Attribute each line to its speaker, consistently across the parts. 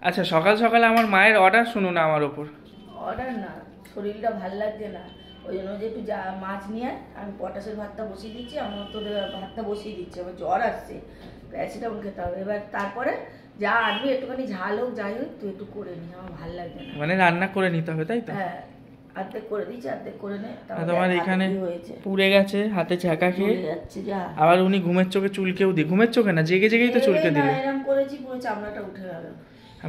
Speaker 1: আচ্ছা, সকাল সকাল আমার মায়ের অর্ডার শুনুন আমার ওপর।
Speaker 2: অর্ডার না, শরীরটা ভাল লাগছে না, ওই জন্য যে একটু মাছ নিয়ে আমি পটাশের ভাতটা বসিয়ে দিচ্ছি। আমার তো ভাতটা বসিয়ে দিচ্ছি, আমার জ্বর আসছে, প্যারাসিটামল খেতে হবে। এবার তারপরে যা আনবি একটুখানি ঝাল হোক যাই হোক তুই একটু করে নিস, আমার ভাল লাগছে না।
Speaker 1: মানে রান্না করে নিতে হবে তাই তো?
Speaker 2: হ্যাঁ, অর্ধেক করে দিচ্ছি, অর্ধেক করে নে।
Speaker 1: তোমার এখানে পুড়ে গেছে, হাতে ছ্যাঁকা খেয়ে
Speaker 2: যাচ্ছে যা।
Speaker 1: আবার উনি ঘুমের চোখে চুলকেও দিই। ঘুমের চোখে না, জেগে জেগেই তো চুলকে দিলে।
Speaker 2: এরকম করেছি পুরো চামড়াটা উঠে গেল।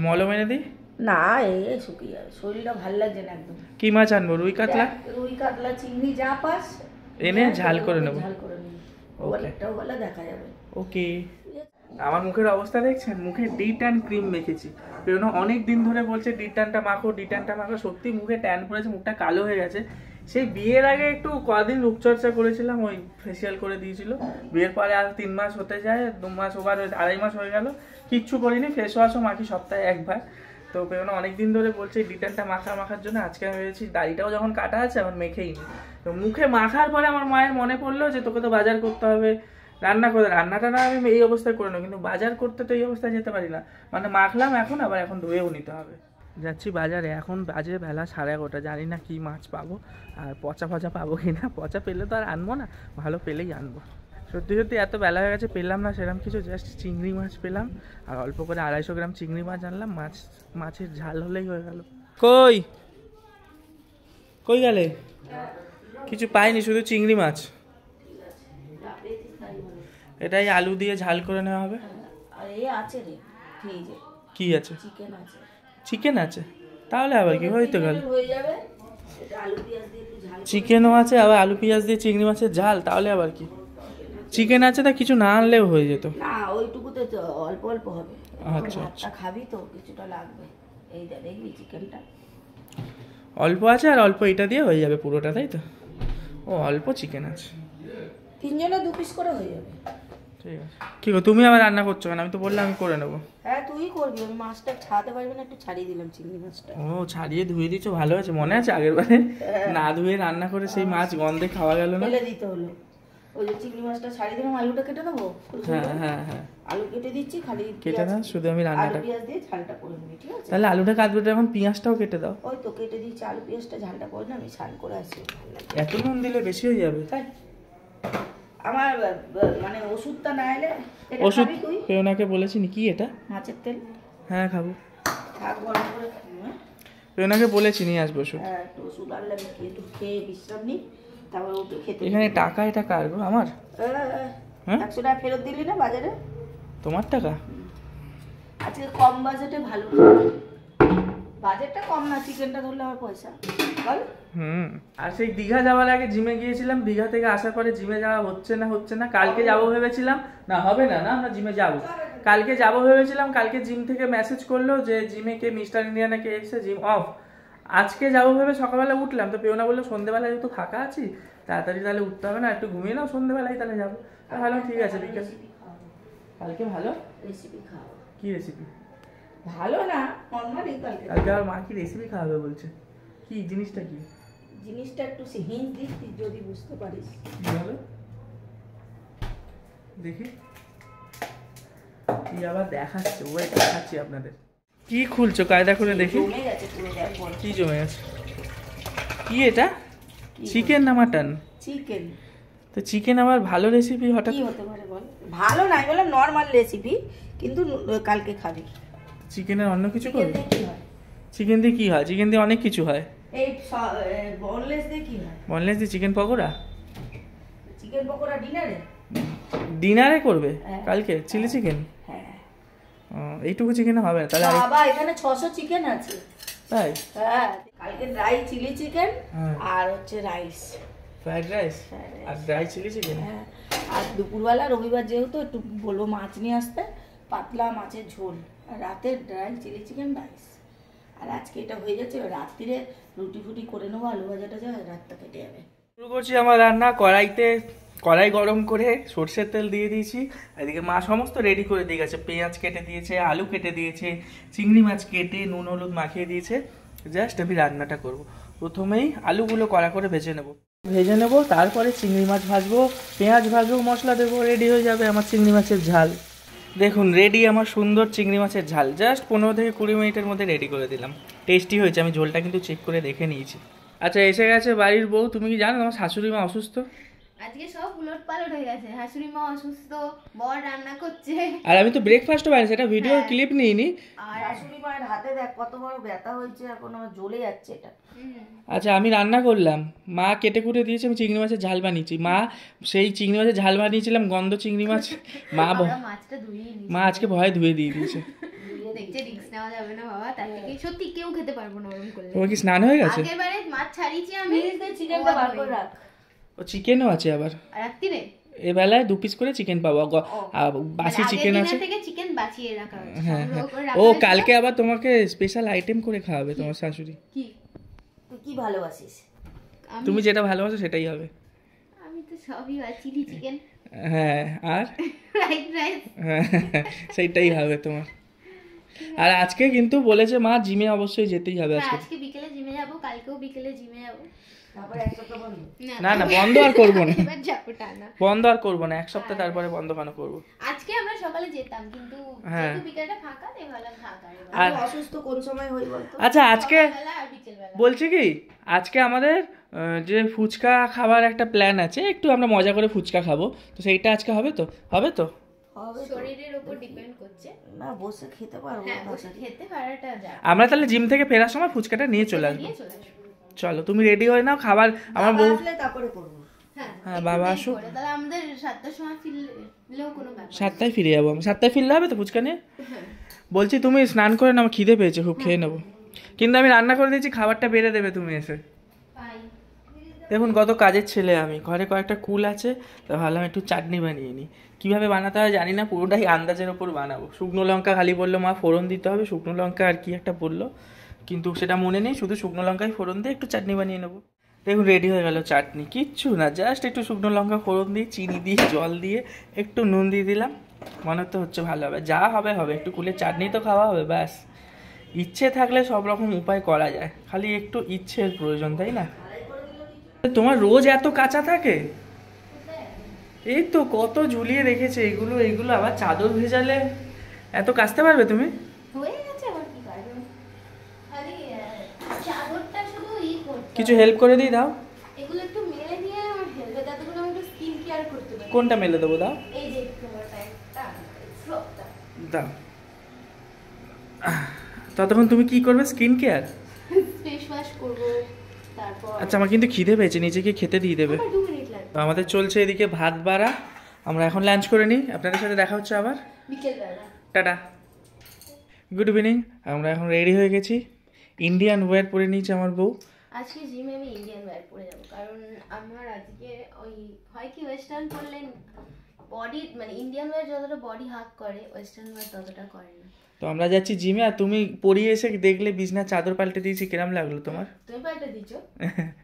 Speaker 1: মলম এনে দিই
Speaker 2: না, এই শুকিয়ে যাবে, শরীরটা ভাল লাগছে না একদম।
Speaker 1: কি মাছ আনবো? রুই কাতলা?
Speaker 2: রুই কাতলা চিংড়ি যা পাস
Speaker 1: এনে ঝাল করে নেবো।
Speaker 2: ঝাল করে নেবো, একটাও বলে দেখা যাবে।
Speaker 1: ওকে। আমার মুখের অবস্থা দেখছেন? মুখে ডি ট্যান ক্রিম মেখেছি, কারণ অনেক দিন ধরে বলছে ডি ট্যানটা মাখো, ডি ট্যানটা মাখো। সত্যি মুখে ট্যান পড়েছে, মুখটা কালো হয়ে গেছে। সেই বিয়ের আগে একটু কদিন রূপচর্চা করেছিলাম, ওই ফেসিয়াল করে দিয়েছিল। বিয়ের পরে আর 3 মাস হতে যায়, 2 মাস ওভার 2.5 মাস হয়ে গেল, কিচ্ছু করিনি। ফেস ওয়াশও মাখি সপ্তাহে একবার। তো পেরোনো অনেকদিন ধরে বলছে ডিটেনটা মাখার জন্য। আজকে আমি ভেবেছি দাড়িটাও যখন কাটা আছে এখন মেখেই নি। তো মুখে মাখার পরে আমার মায়ের মনে পড়লো যে তোকে তো বাজার করতে হবে, রান্নাটা না আমি এই অবস্থায় করে নেবো, কিন্তু বাজার করতে তো এই অবস্থায় যেতে পারি না। মানে মাখলাম এখন, আবার এখন ধুয়েও নিতে হবে। যাচ্ছি বাজারে, এখন বাজে বেলা 11:30। জানি না কি মাছ পাবো, আর পচা পাবো কিনা। পচা পেলে তো আর আনবো না, ভালো পেলেই আনবো। সত্যি এত বেলা হয়ে গেছে, পেলাম না সেরকম কিছু। জাস্ট চিংড়ি মাছ পেলাম, আর অল্প করে 250 গ্রাম চিংড়ি মাছ আনলাম। মাছের ঝাল হলেই হয়ে গেল। কই গেলে? কিছু পাইনি, শুধু চিংড়ি মাছ। এটাই আলু দিয়ে ঝাল করে নেওয়া হবে। কি আছে? চিকেন আছে, তাহলে আবার কি হয়তো গেল। চিকেনও আছে, আবার আলু পেঁয়াজ দিয়ে চিংড়ি মাছের ঝাল, তাহলে আবার কি। চিকেন আছে, তা কিছু না আনলেও হয়ে যেত।
Speaker 2: না, ওইটুকুতে অল্প অল্প হবে।
Speaker 1: আচ্ছা,
Speaker 2: খাবি তো কিছুটা লাগবে। এই দেখবি চিকেনটা
Speaker 1: অল্প আছে, আর অল্প এটা দিয়ে হয়ে যাবে পুরোটা, তাই তো? ও, অল্প চিকেন আছে,
Speaker 2: 3 জনের 2 পিস করে হয়ে যাবে।
Speaker 1: ঠিক আছে। কি গো, তুমি আবার রান্না করছো কেন? আমি তো বললাম আমি করে নেবো।
Speaker 2: হ্যাঁ, তুই করবি, আমি মাছটা ছাড়াতে পারবি না, একটু ছাড়িয়ে দিলাম চিংড়ি মাছটা।
Speaker 1: ও, ছাড়িয়ে ধুয়ে দিচ্ছ, ভালো আছে। মনে আছে আগের বারে না ধুয়ে রান্না করে সেই মাছ গন্ধে খাওয়া গেল না?
Speaker 2: ফেলে দিতে হলো। ওই যে চিংড়ি মাছটা ছাড়িয়ে দিলাম, আলুটা কেটে দেবো।
Speaker 1: হ্যাঁ,
Speaker 2: আলু কেটে দিচ্ছি, খালি
Speaker 1: কেটে দাও, শুধু আমি রান্নাটা
Speaker 2: পেঁয়াজ দিয়ে ঝালটা করে নিবি, ঠিক আছে?
Speaker 1: তাহলে আলুটা কাটবো, এখন পেঁয়াজটাও কেটে দাও।
Speaker 2: ওই তো কেটে দিচ্ছি, আলু পেঁয়াজটা ঝালটা করে না, আমি স্নান করে আসি।
Speaker 1: এত নুন দিলে বেশি হয়ে যাবে।
Speaker 2: তাই আমার মানে ওষুধটা না এলে
Speaker 1: ওষুধ পেওনাকে বলেছি কি এটা?
Speaker 2: মাছের তেল।
Speaker 1: হ্যাঁ, খাবো।
Speaker 2: থাক, গরম করে খাবো।
Speaker 1: পেওনাকে বলেছি নিয়ে আসবো ওষুধ।
Speaker 2: হ্যাঁ, একটু ওষুধ আনলে আমি একটু খেয়ে বিশ্রাম নিই, তারপর ওকে খেতে।
Speaker 1: এখানে টাকা, এটা কার গো? আমার?
Speaker 2: 100 টাকা ফেরত দিলি না বাজারে?
Speaker 1: তোমার টাকা?
Speaker 2: আজকে কম বাজেটে ভালো। বাজেটটা কম না, চিকেনটা ধরলে আমার পয়সা বল।
Speaker 1: আর সেই দীঘা যাওয়ার আগে জিমে গিয়েছিলাম, দীঘা থেকে আসার পরে জিমে যাওয়া হচ্ছে না। কালকে যাবো ভেবেছিলাম, না হবে না, আমরা জিমে যাবো। কালকে যাবো ভেবেছিলাম, কালকে জিম থেকে মেসেজ করলো যে জিমে কে মিস্টার ইন্ডিয়ানা কে এসে জিম অফ। আজকে যাবো ভেবে সকালবেলা উঠলাম, তো পেওনা বললো সন্ধ্যেবেলায় যেহেতু ফাঁকা আছি, তাড়াতাড়ি তাহলে উঠতে হবে না, একটু ঘুমিয়ে নাও, সন্ধ্যেবেলায় তাহলে যাবো। ভালো, ঠিক আছে, বিকেল কালকে ভালো
Speaker 2: রেসিপি খাও।
Speaker 1: কি রেসিপি?
Speaker 2: ভালো না, নরমালি কালকে
Speaker 1: আর মা কি রেসিপি খাওয়াবে বলছে? কি জিনিসটা? কি
Speaker 2: জিনিসটা একটু হিন্ট দিস যদি বুঝতে পারিস।
Speaker 1: বলো দেখি। কি আবার দেখাচ্ছে? ওই দেখাচ্ছি আপনাদের। কি খুলছো কায়দা করে দেখি?
Speaker 2: জমে গেছে পুরো, দেখ বল।
Speaker 1: কি জমে গেছে? কি এটা? চিকেন না মাটন?
Speaker 2: চিকেন।
Speaker 1: তো চিকেন আবার ভালো রেসিপি হঠাৎ
Speaker 2: কি হতে পারে বল? ভালো না, বললাম নরমাল রেসিপি, কিন্তু কালকে খাবি।
Speaker 1: চিকেনের অন্য কিছু করবে? চিকেন দিয়ে কি হয়? চিকেন দিয়ে অনেক কিছু হয়।
Speaker 2: এই বোনলেস দিয়ে কি হয়?
Speaker 1: বোনলেস দিয়ে চিকেন পকোড়া?
Speaker 2: চিকেন পকোড়া
Speaker 1: ডিনারে করবে কালকে? Chilli chicken?
Speaker 2: হ্যাঁ।
Speaker 1: এইটুকু চিকেন হবে না তাহলে?
Speaker 2: বাবা, এখানে 600 চিকেন আছে।
Speaker 1: তাই?
Speaker 2: হ্যাঁ, কালকে ড্রাই চিলি চিকেন আর হচ্ছে রাইস,
Speaker 1: ফ্রাইড রাইস আর ড্রাই চিলি চিকেন।
Speaker 2: হ্যাঁ, আর দুপুরবেলা রবিবার যেহেতু একটু বলবো মাছ নিয়ে আসতে, পাতলা মাছের ঝোল, আর রাতে ড্রাই চিলি চিকেন রাইস। আর আজকে এটা হয়ে যাচ্ছে, রাত্রিরে রুটি ফুটি করে নেবো, আলু ভাজাটা যা রাতটা কেটে যাবে।
Speaker 1: শুরু করছি আমার রান্না। কড়াই গরম করে সর্ষের তেল দিয়ে দিয়েছি। এদিকে মা সমস্ত রেডি করে দিয়ে গেছে, পেঁয়াজ কেটে দিয়েছে, আলু কেটে দিয়েছে, চিংড়ি মাছ কেটে নুন হলুদ মাখিয়ে দিয়েছে। জাস্ট আমি রান্নাটা করব। প্রথমেই আলুগুলো কড়া করে ভেজে নেব, তারপরে চিংড়ি মাছ ভাজবো, পেঁয়াজ ভাজবো, মশলা দেবো, রেডি হয়ে যাবে আমার চিংড়ি মাছের ঝাল। দেখুন রেডি আমার সুন্দর চিংড়ি মাছের ঝাল, জাস্ট 15 থেকে 20 মিনিটের মধ্যে রেডি করে দিলাম। টেস্টি হয়েছে, আমি ঝোলটা কিন্তু চেক করে দেখে নিয়েছি। আচ্ছা এসে গেছে বাড়ির বউ। তুমি কি জানো আমার শাশুড়ি মা অসুস্থ?
Speaker 3: আজকে সব উলট পালট হয়ে গেছে, শাশুড়ি মা অসুস্থ, বর রান্না করছে,
Speaker 1: আর আমি তো ব্রেকফাস্টও বানিয়েছি, এটা ভিডিওর ক্লিপ নিইনি।
Speaker 2: আর শাশুড়ি মায়ের হাতে দেখ কত বড় ব্যথা হয়েছে, এখন আমার জ্বলে যাচ্ছে এটা।
Speaker 1: আচ্ছা আমি রান্না করলাম, মা কেটে কুটে দিয়েছে, আমি চিংড়ি মাছের ঝাল বানিয়েছি। মা সেই চিংড়ি মাছের ঝাল বানিয়েছিলাম, গন্ধ চিংড়ি মাছ
Speaker 3: মাছটা ধুয়ে
Speaker 1: মা আজকে ভয়ে ধুয়ে দিয়ে দিয়েছে।
Speaker 3: দেখছে রিস্ক নেওয়া যাবে না বাবা, তার থেকে সত্যি কেউ খেতে পারবো না ওরকম করলে।
Speaker 1: তোমার কি স্নান হয়ে গেছে?
Speaker 3: আগেরবারে মাছ ছাড়িয়েছি আমি,
Speaker 2: চিকেনটা বার করে রাখ।
Speaker 1: ও চিকেনও আছে আবার
Speaker 3: রাত্রিরে
Speaker 1: এ বেলায় 2 পিস করে চিকেন পাবো, বাসি চিকেন আছে।
Speaker 3: থেকে চিকেন বাঁচিয়ে রাখা হয়েছে।
Speaker 1: হ্যাঁ ও কালকে আবার তোমাকে স্পেশাল আইটেম করে খাওয়াবে তোমার শাশুড়ি।
Speaker 3: কি
Speaker 2: তুই কি ভালোবাসিস?
Speaker 1: তুমি যেটা ভালোবাসো সেটাই হবে।
Speaker 3: আমি তো সবই চিলি চিকেন,
Speaker 1: হ্যাঁ আর
Speaker 3: ফ্রাইড রাইস,
Speaker 1: সেইটাই হবে তোমার। আর আজকে কিন্তু বলেছে মা জিমে অবশ্যই যেতেই হবে আজকে।
Speaker 3: আজকে বিকেলে জিমে যাব, কালকেও বিকেলে জিমে যাব।
Speaker 2: তারপরে এক সপ্তাহ বন্ধ?
Speaker 1: না না বন্ধ আর করবো না,
Speaker 3: এবার যাবো টানা
Speaker 1: বন্ধ আর করবো না, 1 সপ্তাহ তারপরে বন্ধ কেন করবো?
Speaker 3: আজকে আমরা সকালে যেতাম কিন্তু যেহেতু বিকেলটা ফাঁকা, তাই ভাবলাম ফাঁকা।
Speaker 2: আর অসুস্থ কোন সময় হই বলতো?
Speaker 1: আচ্ছা আজকে
Speaker 3: বেলা আর বিকেল বেলা
Speaker 1: বলছি কি, আজকে আমাদের যে ফুচকা খাবার একটা প্ল্যান আছে, একটু আমরা মজা করে ফুচকা খাবো, তো সেইটা আজকে হবে তো? হবে তো?
Speaker 3: শরীরের উপর ডিপেন্ড করছে।
Speaker 2: না বসে খেতে পারবো,
Speaker 3: হ্যাঁ বসে খেতে পারাটা যায়।
Speaker 1: আমরা তাহলে জিম থেকে ফেরার সময় ফুচকাটা নিয়ে চলে আসবো। চলো তুমি রেডি হয়ে নাও, খাবার আমার বউ
Speaker 2: আসলে তারপরে করবো।
Speaker 1: হ্যাঁ বাবা আসুক,
Speaker 3: তাহলে আমাদের 7টার সময় ফিরলেও কোনো ব্যাপার।
Speaker 1: 7টায় ফিরে যাবো। 7টায় ফিরলে হবে তো ফুচকা নিয়ে? বলছি তুমি স্নান করে না, আমার খিদে পেয়েছে খুব, খেয়ে নেবো। কিন্তু আমি রান্না করে দিয়েছি, খাবারটা বেড়ে দেবে তুমি এসে। দেখুন কত কাজের ছেলে আমি, ঘরে কয়েকটা কুল আছে, তো ভাবলাম একটু চাটনি বানিয়ে নিই। কীভাবে বানাতে হয় জানি না, পুরোটাই আন্দাজের ওপর বানাবো। শুকনো লঙ্কা খালি বললো মা ফোড়ন দিতে হবে, শুকনো লঙ্কা আর কি একটা বললো, কিন্তু সেটা মনে নেই, শুধু শুকনো লঙ্কায় ফোড়ন দিয়ে একটু চাটনি বানিয়ে নেবো। দেখুন রেডি হয়ে গেল চাটনি, কিচ্ছু না, জাস্ট একটু শুকনো লঙ্কা ফোড়ন দিয়ে, চিনি দিয়ে, জল দিয়ে, একটু নুন দিয়ে দিলাম। মনে তো হচ্ছে ভালো হবে, যা হবে হবে, একটু কুলের চাটনি তো খাওয়া হবে ব্যাস। ইচ্ছে থাকলে সব রকম উপায় করা যায়, খালি একটু ইচ্ছের প্রয়োজন, তাই না? তোমার রোজ এত কাঁচা থাকে? এই তো কত ঝুলিয়ে রেখেছে এগুলো, এগুলো আবার চাদর ভেজালে এত কাচতে পারবে তুমি?
Speaker 3: হয়ে গেছে, আবার কি পারবে, খালি চাদরটা শুধু করতে।
Speaker 1: কিছু হেল্প করে দিই, দাও।
Speaker 3: এগুলো একটু মেলে দিয়ে আমার হেলবে, তাতে করে আমি একটু স্কিন কেয়ার করতে পারি।
Speaker 1: কোনটা মেলে দেবো, দাও।
Speaker 3: এই যে তোমার প্যান্টটা, ফ্রকটা
Speaker 1: দাও। ততক্ষণ তুমি কি করবে? Skin care?
Speaker 3: ফেস ওয়াশ করব, তারপর
Speaker 1: আচ্ছা আমার কিন্তু খিদে পেয়েছে, নিজেকে খেতে দিয়ে দেবে।
Speaker 3: 2 মিনিট লাগবে।
Speaker 1: তো আমাদের চলছে এদিকে ভাত বাড়া, আমরা এখন লাঞ্চ করে নিই, আপনাদের সাথে দেখা হচ্ছে আবার
Speaker 3: বিকেলবেলা।
Speaker 1: Tata, good evening. আমরা এখন রেডি হয়ে গেছি, ইন্ডিয়ান ওয়্যার পরে নিয়েছে আমার বউ।
Speaker 3: আজকে জিমে আমি ইন্ডিয়ান ওয়্যার পরে যাবো, কারণ আমার আজকে ওই হয় কি ওয়েস্টার্ন পরলে বডি, মানে ইন্ডিয়ান ওয়্যার যতটা বডি হাগ করে, ওয়েস্টার্ন ওয়্যার ততটা করে না।
Speaker 1: তো আমরা যাচ্ছি জিমে, আর তুমি পরিয়ে এসে দেখলে বিছনার চাদর পাল্টে দিয়েছি, কিরম লাগলো তোমার?
Speaker 3: তুমি পাল্টে দিচ্ছ?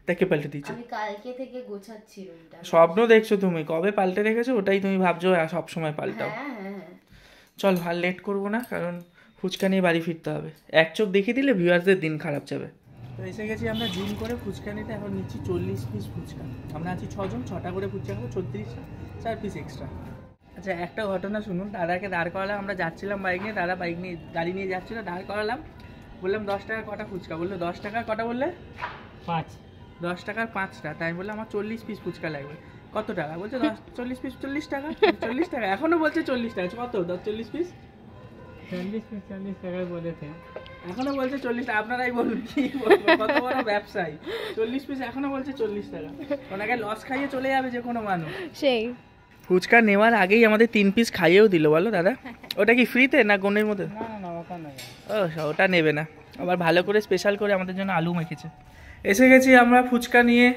Speaker 1: তাকে পাল্টে দিয়েছো?
Speaker 3: আমি কালকে থেকে গোছাচ্ছি রুমটা।
Speaker 1: স্বপ্ন দেখছো তুমি, কবে পাল্টে রেখেছো ওটাই তুমি ভাবছো সব সময় পাল্টাও।
Speaker 3: হ্যাঁ।
Speaker 1: চল আর লেট করবো না, কারণ ফুচকা নিয়ে বাড়ি ফিরতে হবে। এক চোখ দেখিয়ে দিলে ভিউয়ার্সদের দিন খারাপ যাবে। তো এসে গেছি আমরা জিম করে ফুচকা নিতে, এখন নিচ্ছি 40 পিস ফুচকা। আমরা আছি 6 জন, 6টা করে ফুচকা খাবো, 36টা, 4 পিস এক্সট্রা। আচ্ছা একটা ঘটনা শুনুন, দাদাকে দাঁড় করালাম, আমরা যাচ্ছিলাম বাইক নিয়ে, দাদা বাইক নিয়ে গাড়ি নিয়ে যাচ্ছিলো, দাঁড় করালাম, বললাম 10 টাকা কটা ফুচকা? বললো 10 টাকার কটা? বললে 5। 10 টাকার 5টা, তাই বললাম আমার 40 পিস ফুচকা লাগবে। কত টাকা? বলছে 40 পিস 40 টাকা। 40 টাকা এখনো বলছে 40 টাকা। কত 40 পিস? 40 পিস 40 টাকায় বলেছে, এখনো বলছে 40 টাকা। আপনারাই বলুন কি বলবো, কত বড় ব্যবসায়ী, 40 পিস এখনো বলছে 40 টাকা। ওনাকে লস খাইয়ে চলে যাবে যে কোনো মানুষ।
Speaker 3: সেই
Speaker 1: ফুচকা নেওয়ার আগেই আমাদের 3 পিস খাইয়েও দিল, বলো দাদা? ওটা কি ফ্রিতে না গনের মধ্যে? না ওটা নেই। ও ওটা নেবে না, আবার ভালো করে স্পেশাল করে আমাদের জন্য আলু মেখেছে। এসে গেছি আমরা ফুচকা নিয়ে,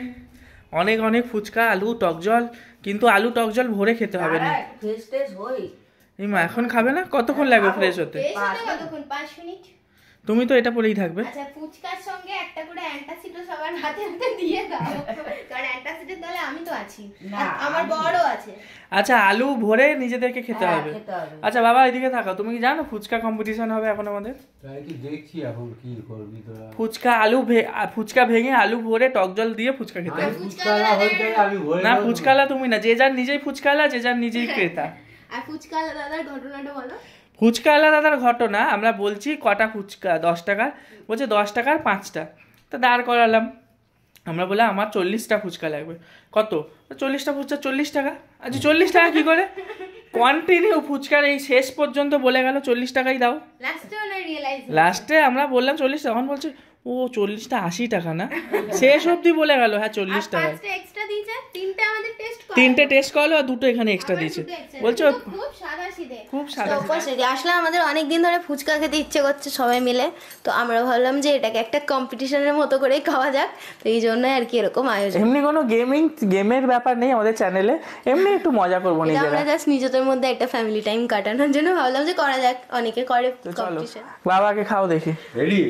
Speaker 1: অনেক অনেক ফুচকা, আলু টক জল, কিন্তু আলু টক জল ভরে খেতে হবে না।
Speaker 2: ফ্রেশ টেস্ট হই।
Speaker 1: মা এখন খাবে না? কতক্ষণ লাগবে ফ্রেশ হতে?
Speaker 3: কতক্ষণ? 5 মিনিট।
Speaker 1: তুমি তো এটা পরেই থাকবে।
Speaker 3: আচ্ছা ফুচকার সঙ্গে একটা করে অ্যান্টাসিডও সবার হাতে হাতে দিয়ে দাও, কারণ অ্যান্টাসিডের দলে আমি তো আছি, আমার বড়ও আছে।
Speaker 1: আচ্ছা আলু ভরে নিজেদেরকে খেতে হবে। আচ্ছা বাবা এদিকে থাকো, তুমি কি জানো ফুচকা কম্পিটিশন হবে এখন আমাদের?
Speaker 4: তাই কি দেখছি এখন কি করবি তোরা?
Speaker 1: ফুচকা ফুচকা ভেঙে আলু ভরে টক জল দিয়ে ফুচকা খেতে হবে।
Speaker 4: ফুচকালা হইতে আমি ভরে
Speaker 1: না ফুচকালা তুমি না, যে যার নিজেই ফুচকালা, যে যার নিজেই ক্রেতা।
Speaker 3: আর ফুচকা দাদার ঘটনাটা বলো।
Speaker 1: ফুচকাওয়ালা দাদার ঘটনা, আমরা বলছি কটা ফুচকা 10 টাকার, বলছে 10 টাকার 5টা। তো দাঁড় করালাম, আমরা বলে আমার 40টা ফুচকা লাগবে। কত? 40টা ফুচকা 40 টাকা। আচ্ছা 40 টাকা কী করে? কন্টিনিউ ফুচকার এই শেষ পর্যন্ত বলে গেল 40 টাকাই দাও। লাস্টে আমরা বললাম 40, তখন বলছে ও 40টা 80 টাকা না, শেষ অবধি বলে গেল হ্যাঁ 40 টাকা। তিনটে টেস্ট করলো আর 2টো এখানে এক্সট্রা দিয়েছে। বলছো খুব সাদা।
Speaker 3: আসলে আমাদের অনেকদিন ধরে ফুচকা খেতে ইচ্ছে করছে সবাই মিলে, তো আমরা ভাবলাম যে এটাকে একটা কম্পিটিশনের মতো করেই খাওয়া যাক, তো এই জন্য আর কি এরকম আয়োজন।
Speaker 1: এমনি কোনো গেমের ব্যাপার নেই আমাদের চ্যানেলে, এমনি একটু মজা করবো নিজেরা।
Speaker 3: আমরা জাস্ট নিজেদের মধ্যে একটা ফ্যামিলি টাইম কাটানোর জন্য ভাবলাম যে করা যাক, অনেকে করে কম্পিটিশন।
Speaker 1: বাবাকে খাও দেখি।
Speaker 4: রেডি?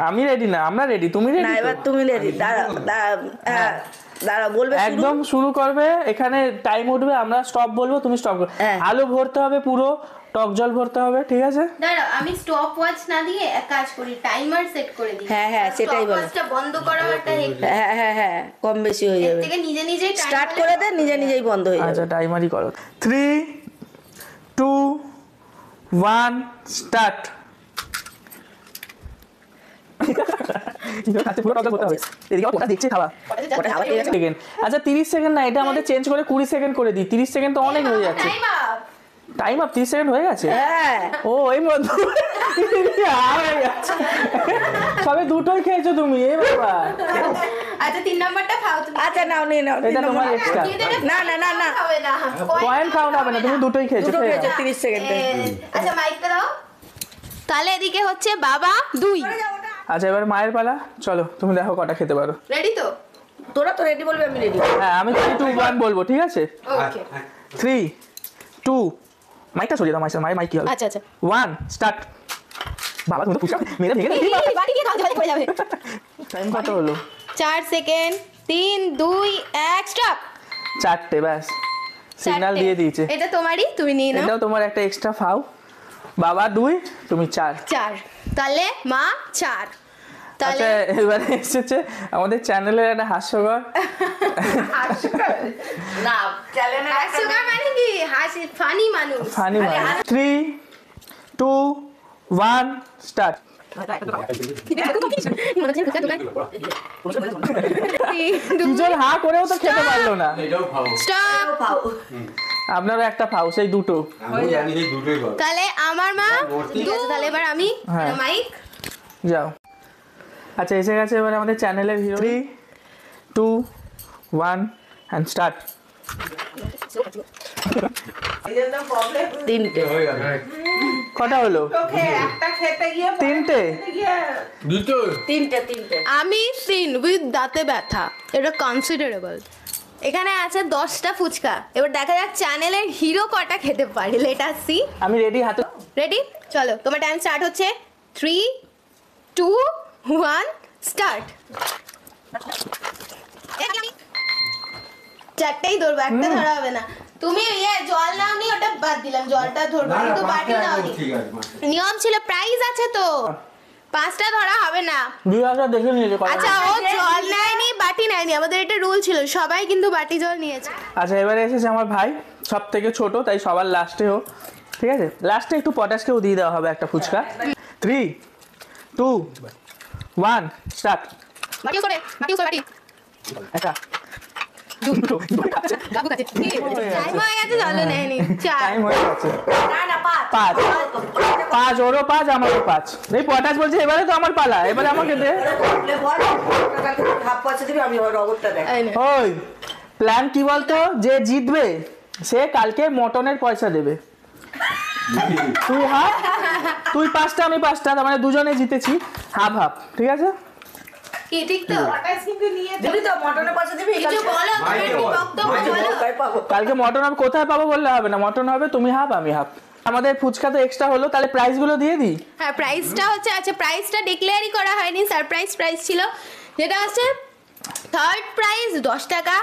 Speaker 1: আমি রেডি না, আমরা রেডি। তুমি রেডি?
Speaker 2: না এবার তুমি রেডি। দাঁড়া বলবে
Speaker 1: একদম শুরু করবে, এখানে টাইম উঠবে, আমরা স্টপ বলবো, তুমি স্টপ করবে। আলু ভরতে হবে পুরো, টক জল ভরতে হবে, ঠিক আছে?
Speaker 3: দাঁড়াও আমি স্টপ ওয়াচ না দিয়ে এক কাজ করি, টাইমার সেট করে দিই।
Speaker 2: হ্যাঁ সেটাই বলো।
Speaker 3: স্টপ বন্ধ করা একটা
Speaker 2: হ্যাঁ কম বেশি হয়ে যাবে।
Speaker 3: থেকে নিজে নিজেই
Speaker 2: স্টার্ট করে দে, নিজেই বন্ধ হয়ে যাবে।
Speaker 1: আচ্ছা টাইমারই করো। 3, 2, 1 স্টার্ট। আচ্ছা 30 সেকেন্ড না, এটা আমাদের চেঞ্জ করে 20 সেকেন্ড করে দিই। 30 সেকেন্ড তো অনেক হয়ে যাচ্ছে। টাইম আপ 30 সেকেন্ড হয়ে গেছে। ও এই মধ্যে সবে 2টোই খেয়েছো তুমি, এ বাবা।
Speaker 3: আচ্ছা 3 নাম্বারটা খাও তুমি।
Speaker 2: আচ্ছা নাও নিয়ে নাও।
Speaker 1: এটা তোমার এক্সট্রা।
Speaker 2: না
Speaker 3: হবে না,
Speaker 1: পয়েন্ট খাওয়া হবে না, তুমি 2টোই খেয়েছো।
Speaker 2: 30 সেকেন্ডে।
Speaker 3: আচ্ছা মাইকটা দাও। তাহলে এদিকে হচ্ছে বাবা 2।
Speaker 1: আচ্ছা এবার মায়ের পালা, চলো তুমি দেখো কটা খেতে পারো।
Speaker 3: রেডি তো?
Speaker 2: তোরা তো রেডি বলবি, আমি রেডি।
Speaker 1: হ্যাঁ আমি 3, 2, 1 বলবো, ঠিক আছে?
Speaker 3: ওকে
Speaker 1: 3, 2 মাইকটা সরিয়ে দাও, মাইক কি হবে?
Speaker 3: আচ্ছা
Speaker 1: 1 স্টার্ট। বাবা তুমি তো পুষা মেরে ভেঙে দিলি।
Speaker 3: বাটি দিয়ে খাও, ঝালে পড়ে যাবে।
Speaker 1: টাইম কত হলো?
Speaker 3: 4 সেকেন্ড। 3, 2, 1 স্টপ।
Speaker 1: 4টে ব্যাস, সিগন্যাল দিয়ে দিয়েছে।
Speaker 3: এটা তোমারই, তুমি নিয়ে নাও।
Speaker 1: এটাও তোমার একটা এক্সট্রা ফাও। বাবা 2, তুমি 4।
Speaker 3: তাহলে মা 4।
Speaker 1: আচ্ছা এবারে এসেছে আমাদের চ্যানেলের একটা হাস্যকর।
Speaker 2: না চ্যানেলে
Speaker 3: হাস্যকর মানে কি? হাসি ফানি মানুষ।
Speaker 1: 3, 2, 1 স্টার্ট। দুজন হা করেও তো খেতে পারলো না।
Speaker 4: এটাও খাও।
Speaker 3: স্টপ।
Speaker 1: আপনারও একটা ফাও, সেই 2টো।
Speaker 4: আমি জানি এই দুটোই খাও।
Speaker 3: তাহলে আমার মা 2। তাহলে এবার আমি
Speaker 1: হ্যাঁ।
Speaker 3: মাইক
Speaker 1: যাও। আচ্ছা এসে গেছে এবার আমাদের চ্যানেলের হিরো। 3, 2, 1 and start.
Speaker 2: 3টে
Speaker 4: হয়ে গেল।
Speaker 1: কটা হলো?
Speaker 2: একটা খেতে গিয়ে
Speaker 1: 3টে।
Speaker 4: দুটো।
Speaker 2: 3টে
Speaker 3: আমি 3 উইথ দাঁতে ব্যথা, এটা কনসিডারেবল। এখানে আছে 10টা ফুচকা। এবার দেখা যাক চ্যানেলের হিরো কটা খেতে পারে। Let us see.
Speaker 1: আমি রেডি, হাতে
Speaker 3: রেডি? চলো তোমার টাইম স্টার্ট হচ্ছে। 3, 2, 1 স্টার্ট। 4টেই ধরবো, একটা ধরা হবে না। তুমি জল নাওনি, ওটা বাদ দিলাম, জলটা ধরবো, কিন্তু বাটি নাওনি।
Speaker 4: ঠিক আছে।
Speaker 3: নিয়ম ছিল, প্রাইজ আছে তো, 5টা ধরা হবে না।
Speaker 1: ভিউয়াররা দেখে নিয়েছে কটা।
Speaker 3: আচ্ছা ও জল নেয়নি, বাটি নেয়নি, আমাদের এটা রুল ছিল, সবাই কিন্তু বাটি জল নিয়েছে।
Speaker 1: আচ্ছা এবারে এসেছে আমার ভাই, সব থেকে ছোট, তাই সবার লাস্টে হোক, ঠিক আছে? লাস্টে একটু পটাশকেও দিয়ে দেওয়া হবে একটা ফুচকা। 3, 2, 1 স্টার্ট।
Speaker 3: বাটি করে বাটি।
Speaker 1: একটা
Speaker 3: টাইম হয়ে গেছে, জলও নেয়নি। 4।
Speaker 1: টাইম হয়ে গেছে।
Speaker 2: না
Speaker 1: 5 ওরও 5 আমারও 5। এই পটাশ বলছে এবারে তো আমার পালা, এবারে আমাকে দে।
Speaker 2: হাফ পয়সা দিবি, আমি রগরটা দেখ।
Speaker 1: ওই প্ল্যান কি বলতো, যে জিতবে সে কালকে মটনের পয়সা দেবে। তুই হাফ, তুই 5টা আমি 5টা, তার মানে দুজনে জিতেছি। হাফ হাফ, ঠিক আছে?
Speaker 3: কি ঠিক তো?
Speaker 2: দিবি তো, মটনের পয়সা দিবি।
Speaker 3: কিছু বলো, তোমার কি বক্তব্য বলো।
Speaker 1: কালকে মটন আমি কোথায় পাবো বললে হবে না, মটন হবে, তুমি হাফ আমি হাফ। আমাদের ফুচকা তো এক্সট্রা হলো, তাহলে প্রাইস গুলো দিয়ে দিই।
Speaker 3: হ্যাঁ প্রাইসটা হচ্ছে, আচ্ছা প্রাইসটা ডিক্লেয়ারই করা হয়নি, সারপ্রাইজ প্রাইস ছিল, যেটা হচ্ছে থার্ড প্রাইস 10 টাকা,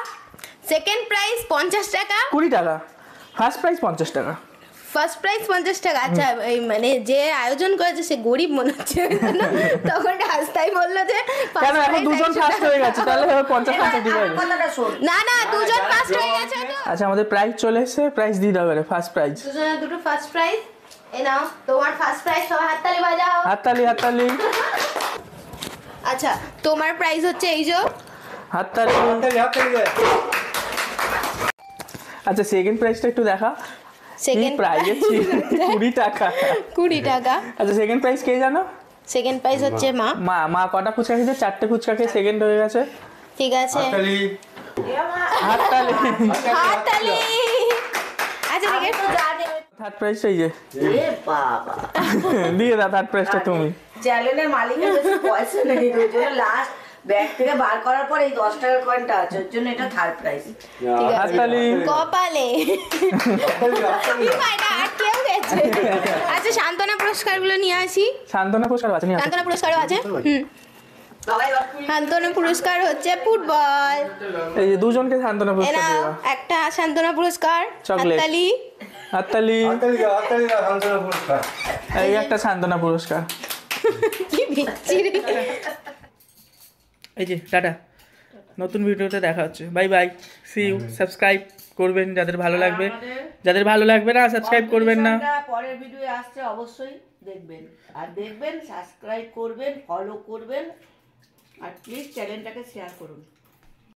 Speaker 3: সেকেন্ড প্রাইস 50 টাকা,
Speaker 1: 20 টাকা, ফার্স্ট প্রাইস 50 টাকা,
Speaker 3: ফার্স্ট প্রাইজ 50 টাকা। আচ্ছা এই মানে যে আয়োজন করেছে সে গরিব মনে হচ্ছে, তখন রাস্তায় বললো যে
Speaker 1: কেন এখন দুজন ফার্স্ট হয়ে গেছে, তাহলে 50-50 দিবে।
Speaker 2: কথাটা শোন,
Speaker 3: না না দুজন ফার্স্ট হয়ে গেছে তো।
Speaker 1: আচ্ছা আমাদের প্রাইজ চলে এসেছে, প্রাইজ দিয়ে দাও এবারে, ফার্স্ট প্রাইজ।
Speaker 3: দুজনের দুটো ফার্স্ট প্রাইজ। এ নাও তোমার ফার্স্ট প্রাইজ, সবাই হাততালি বাজাও।
Speaker 1: হাততালি হাততালি
Speaker 3: আচ্ছা তোমার প্রাইজ হচ্ছে এই যে
Speaker 1: হাততালি। আচ্ছা সেকেন্ড প্রাইজটা একটু দেখা।
Speaker 3: সেকেন্ড
Speaker 1: প্রাইজ 20 টাকা।
Speaker 3: 20 টাকা।
Speaker 1: আচ্ছা সেকেন্ড প্রাইজ কে জানো?
Speaker 3: সেকেন্ড প্রাইজ হচ্ছে মা।
Speaker 1: মা কটা ফুচকা খেয়েছে? 4টে ফুচকা খেয়ে সেকেন্ড হয়ে গেছে।
Speaker 3: ঠিক আছে
Speaker 4: হাততালি।
Speaker 1: হাততালি
Speaker 3: হাততালি। আচ্ছা ঠিক আছে।
Speaker 1: থার্ড প্রাইজটা এই যে
Speaker 2: এ বাবা,
Speaker 1: দিয়ে দাও থার্ড প্রাইজটা তুমি।
Speaker 2: চ্যানেলের মালিকের কাছে পয়সা নেই, ওই জন্য লাস্ট ব্যাগ থেকে বার করার পর এই 10 টাকার কয়েনটা আছে, ওর জন্য এটা থার্ড প্রাইজ।
Speaker 3: ঠিক আছে।
Speaker 1: হাততালি
Speaker 3: কপালে এটা আটকেও গেছে। আচ্ছা সান্ত্বনা পুরস্কারগুলো নিয়ে আসি।
Speaker 1: সান্ত্বনা পুরস্কার আছে নিয়ে আসো।
Speaker 3: সান্ত্বনা পুরস্কারও আছে। সান্ত্বনা পুরস্কার হচ্ছে ফুটবল।
Speaker 1: এই যে দুজনকে সান্ত্বনা পুরস্কার
Speaker 3: এনাও
Speaker 1: দেওয়া।
Speaker 3: একটা সান্ত্বনা পুরস্কার।
Speaker 1: চকলেট।
Speaker 3: হাততালি।
Speaker 1: হাততালি এই একটা সান্ত্বনা পুরস্কার।
Speaker 3: কি বিচ্ছিরি।
Speaker 1: এই যে টাটা, নতুন ভিডিওতে দেখা হচ্ছে। Bye bye, see you. Subscribe করবেন যাদের ভালো লাগবে, যাদের ভালো লাগবে না সাবস্ক্রাইব করবেন না।
Speaker 2: পরের ভিডিও আসছে, অবশ্যই দেখবেন, আর দেখবেন সাবস্ক্রাইব করবেন, ফলো করবেন, আর প্লিজ চ্যানেলটাকে শেয়ার করুন।